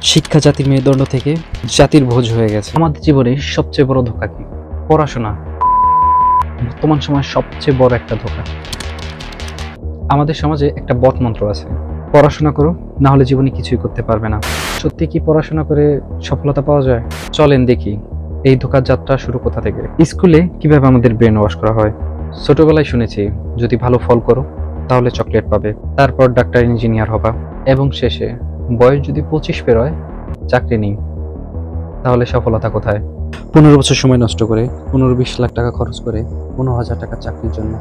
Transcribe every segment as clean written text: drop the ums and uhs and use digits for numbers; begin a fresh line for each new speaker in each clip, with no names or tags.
শিক্ষা জাতির মেরুদণ্ড থেকে জাতির ভোজ হয়ে গেছে। আমাদের জীবনে সবচেয়ে বড় ধোঁকা কি? পড়াশোনা। বর্তমান সময়ে সবচেয়ে বড় একটা ধোঁকা। আমাদের সমাজে একটা বট মন্ত্র আছে, পড়াশোনা করো, না হলে জীবনে কিছুই করতে পারবে না। সত্যি কি পড়াশোনা করে সফলতা পাওয়া যায়? চলেন দেখি এই ধোঁকার যাত্রা শুরু কোথা থেকে। স্কুলে কিভাবে আমাদের ব্রেন ওয়াশ করা হয়। ছোটবেলায় শুনেছি যদি ভালো ফল করো তাহলে চকলেট পাবে, তারপর ডাক্তার ইঞ্জিনিয়ার হবা, এবং শেষে বয়স যদি 25 পেরোয় চাকরি নেই। তাহলে সফলতা কোথায়? 15 বছর সময় নষ্ট করে 15-20 লাখ টাকা খরচ করে 15,000 টাকা চাকরির জন্য।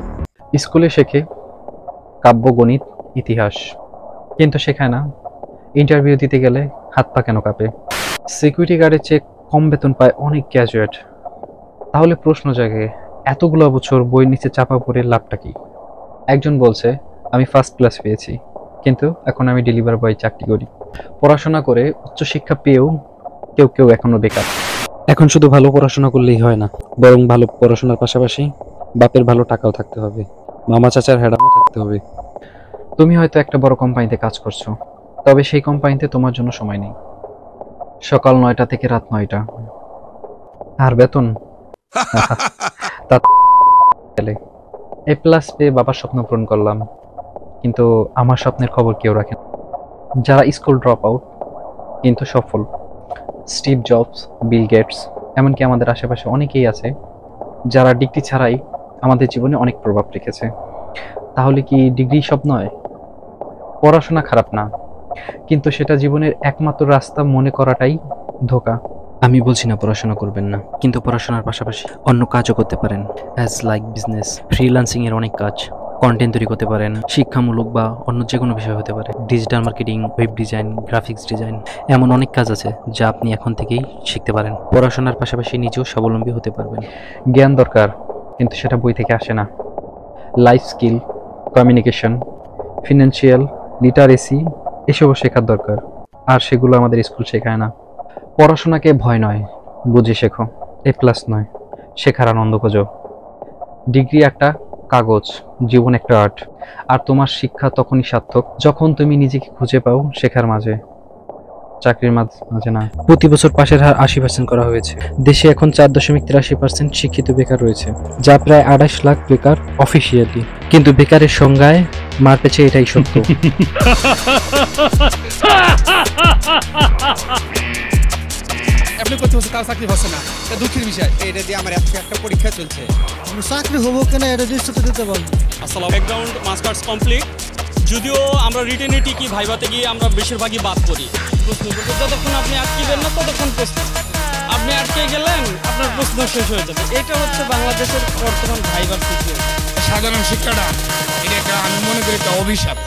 স্কুলে শেখে কাব্য, গণিত, ইতিহাস, কিন্তু শেখায় না ইন্টারভিউ দিতে গেলে হাত পা কেন কাঁপে। সিকিউরিটি গার্ডের চেয়ে কম বেতন পায় অনেক গ্র্যাজুয়েট। তাহলে প্রশ্ন জাগে, এতগুলো বছর বইয়ের নিচে চাপা পড়ে লাভটা কি? একজন বলছে আমি ফার্স্ট ক্লাস পেয়েছি, কিন্তু এখন আমি ডেলিভারি বয় চাকরি করি। পড়াশোনা করে উচ্চশিক্ষা পেয়েও কেউ কেউ এখনো বেকার। এখন শুধু ভালো পড়াশোনা করলেই হয় না, বরং ভালো পড়াশোনার পাশাপাশি বাপের ভালো টাকাও থাকতে হবে, মামা চাচার হেডামও থাকতে হবে। তুমি হয়তো একটা বড় কোম্পানিতে কাজ করছো, তবে সেই কোম্পানিতে তোমার জন্য সময় নেই। সকাল 9টা থেকে রাত 9টা, আর বেতন A+ পেয়ে বাবার স্বপ্ন পূরণ করলাম, কিন্তু আমার স্বপ্নের খবর কেউ রাখে না। যারা স্কুল ড্রপ আউট কিন্তু সফল, স্টিভ জবস, বিল গেটস, এমনকি আমাদের আশেপাশে অনেকেই আছে যারা ডিগ্রি ছাড়াই আমাদের জীবনে অনেক প্রভাব রেখেছে। তাহলে কি ডিগ্রি সব নয়? পড়াশোনা খারাপ না, কিন্তু সেটা জীবনের একমাত্র রাস্তা মনে করাটাই ধোঁকা। আমি বলছি না পড়াশোনা করবেন না, কিন্তু পড়াশোনার পাশাপাশি অন্য কাজও করতে পারেন। অ্যাজ লাইক বিজনেস, ফ্রিল্যান্সিং এর অনেক কাজ, কন্টেন্ট তৈরি করতে পারেন, শিক্ষামূলক বা অন্য যে কোনো বিষয় হতে পারে, digital marketing, web design, graphics design, এমন অনেক কাজ আছে যা আপনি এখন থেকেই শিখতে পারেন। পড়াশোনার পাশাপাশি নিজেও স্বাবলম্বী হতে পারবেন। জ্ঞান দরকার, কিন্তু সেটা বই থেকে আসে না। Life skill, communication, financial literacy, এসবও শেখার দরকার, আর সেগুলো আমাদের স্কুল শেখায় না। পড়াশোনাকে ভয় নয়, বুঝে শেখো। A+ নয়, শেখার আনন্দ খোঁজো। ডিগ্রি একটা কাগজ, জীবন একটা আর্ট, আর তোমার শিক্ষা তখনই সার্থক যখন তুমি নিজেকে খুঁজে পাও শেখার মাঝে, চাকরির মাঝে না। প্রতি বছর পাশের হার 80% করা হয়েছে। দেশে এখন 4.83% শিক্ষিত বেকার রয়েছে, যা প্রায় 28 লাখ বেকার অফিসিয়ালি। কিন্তু বেকারের সংজ্ঞায় মার পেছে এটাই সত্য।
আপনি করতে হচ্ছে তার চাকরি হচ্ছে না, এটা দুঃখের বিষয়।
এটা দিয়ে আমার একটা পরীক্ষা চলছে,
চাকরি হবো কেন এটা দৃষ্টিতে দিতে পারবো।
আসসালাম, ব্যাকগ্রাউন্ড মাস্টার্স কমপ্লিট, যদিও আমরা রিটেনে টিকি, ভাইভাতে গিয়ে আমরা বেশিরভাগই বাদ করি। প্রশ্ন করতে যতক্ষণ আপনি আটকিবেন না ততক্ষণ প্রশ্ন, আপনি আটকে গেলেন আপনার প্রশ্ন শেষ হয়ে যাবে। এটা হচ্ছে বাংলাদেশের বর্তমান ভাইভার সিচুয়েশন।
সাধারণ শিক্ষাটা এটা একটা, আমি মনে করি একটা অভিশাপ।